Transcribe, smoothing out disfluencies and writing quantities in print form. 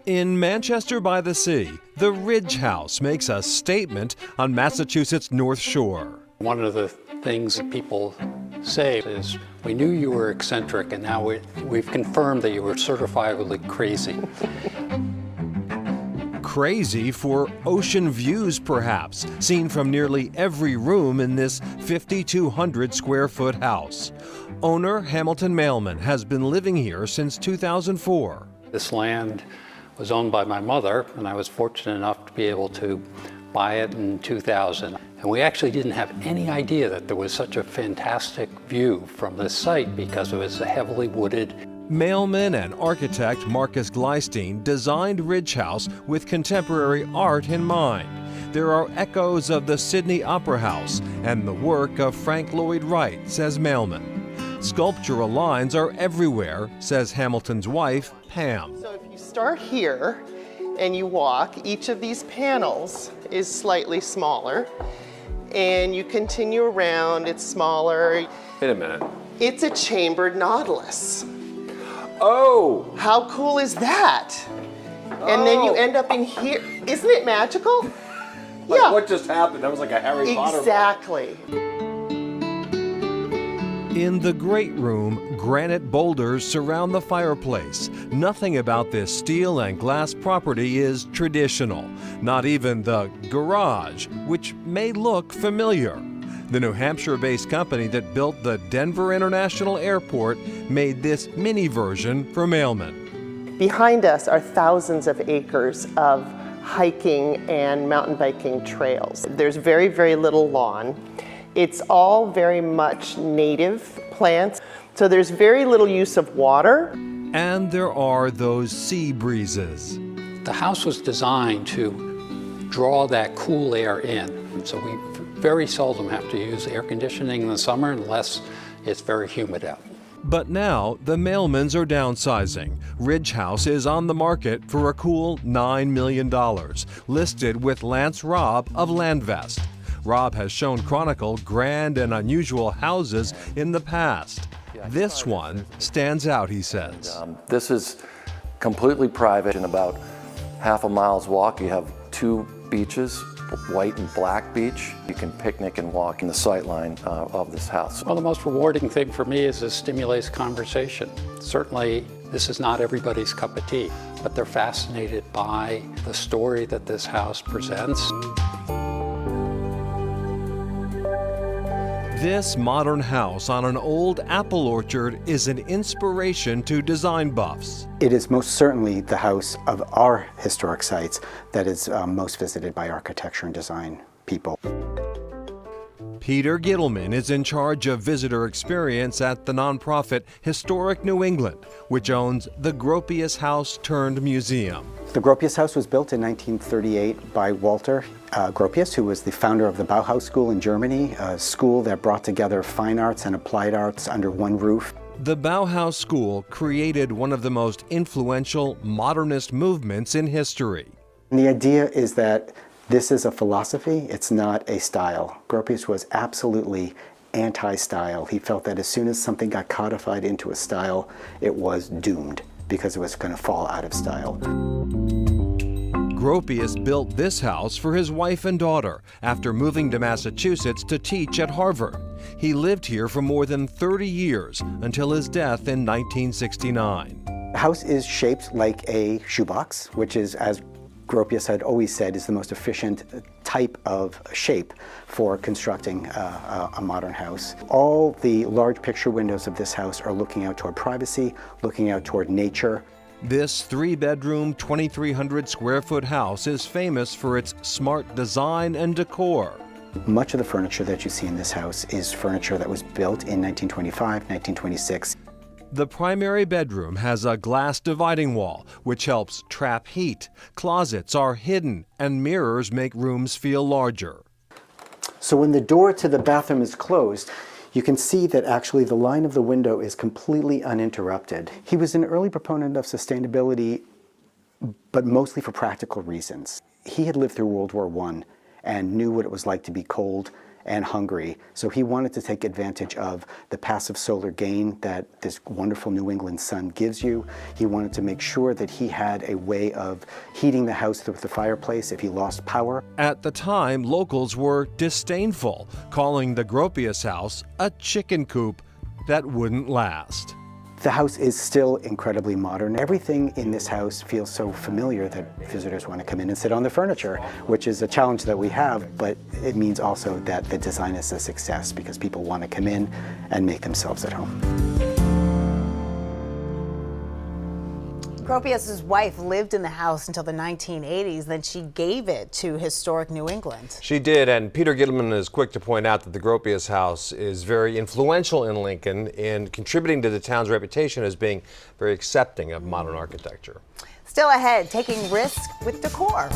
In Manchester by the Sea, the Ridge House makes a statement on Massachusetts' North Shore. One of the things that people say is, we knew you were eccentric, and now we've confirmed that you were certifiably crazy. Crazy for ocean views, perhaps, seen from nearly every room in this 5,200 square foot house. Owner Hamilton Mailman has been living here since 2004. This land was owned by my mother, and I was fortunate enough to be able to buy it in 2000. And we actually didn't have any idea that there was such a fantastic view from this site because it was a heavily wooded. Mailman and architect Marcus Gleistein designed Ridge House with contemporary art in mind. There are echoes of the Sydney Opera House and the work of Frank Lloyd Wright, says Mailman. Sculptural lines are everywhere, says Hamilton's wife, Pam. So if you start here and you walk, each of these panels is slightly smaller. And you continue around, it's smaller. Wait a minute. It's a chambered nautilus. Oh! How cool is that? And then you end up in here. Isn't it magical? Like Yeah. what just happened? That was like a Harry Potter book. Exactly. In the great room, granite boulders surround the fireplace. Nothing about this steel and glass property is traditional. Not even the garage, which may look familiar. The New Hampshire-based company that built the Denver International Airport made this mini version for Mailman. Behind us are thousands of acres of hiking and mountain biking trails. There's very, very little lawn. It's all very much native plants, so there's very little use of water. And there are those sea breezes. The house was designed to draw that cool air in. So we very seldom have to use air conditioning in the summer unless it's very humid out. But now the Mailmans are downsizing. Ridge House is on the market for a cool $9 million, listed with Lance Robb of Landvest. Robb has shown Chronicle grand and unusual houses in the past. This one stands out, he says. This is completely private. In about half a mile's walk, you have two beaches, white and black beach. You can picnic and walk in the sightline of this house. Well, the most rewarding thing for me is it stimulates conversation. Certainly, this is not everybody's cup of tea, but they're fascinated by the story that this house presents. This modern house on an old apple orchard is an inspiration to design buffs. It is most certainly the house of our historic sites that is most visited by architecture and design people. Peter Gittleman is in charge of visitor experience at the nonprofit Historic New England, which owns the Gropius House turned museum. The Gropius House was built in 1938 by Walter Gropius, who was the founder of the Bauhaus School in Germany, a school that brought together fine arts and applied arts under one roof. The Bauhaus School created one of the most influential modernist movements in history. And the idea is that this is a philosophy, it's not a style. Gropius was absolutely anti-style. He felt that as soon as something got codified into a style, it was doomed because it was going to fall out of style. Gropius built this house for his wife and daughter after moving to Massachusetts to teach at Harvard. He lived here for more than 30 years until his death in 1969. The house is shaped like a shoebox, which is, as Gropius had always said, is the most efficient type of shape for constructing a modern house. All the large picture windows of this house are looking out toward privacy, looking out toward nature. This 3-bedroom, 2,300 square foot house is famous for its smart design and decor. Much of the furniture that you see in this house is furniture that was built in 1925, 1926. The primary bedroom has a glass dividing wall, which helps trap heat. Closets are hidden, and mirrors make rooms feel larger. So when the door to the bathroom is closed, you can see that actually the line of the window is completely uninterrupted. He was an early proponent of sustainability, but mostly for practical reasons. He had lived through World War I and knew what it was like to be cold and hungry. So he wanted to take advantage of the passive solar gain that this wonderful New England sun gives you. He wanted to make sure that he had a way of heating the house with the fireplace if he lost power. At the time, locals were disdainful, calling the Gropius house a chicken coop that wouldn't last. The house is still incredibly modern. Everything in this house feels so familiar that visitors want to come in and sit on the furniture, which is a challenge that we have, but it means also that the design is a success because people want to come in and make themselves at home. Gropius's wife lived in the house until the 1980s, then she gave it to Historic New England. She did, and Peter Gittleman is quick to point out that the Gropius house is very influential in Lincoln in contributing to the town's reputation as being very accepting of modern architecture. Still ahead, taking risks with decor.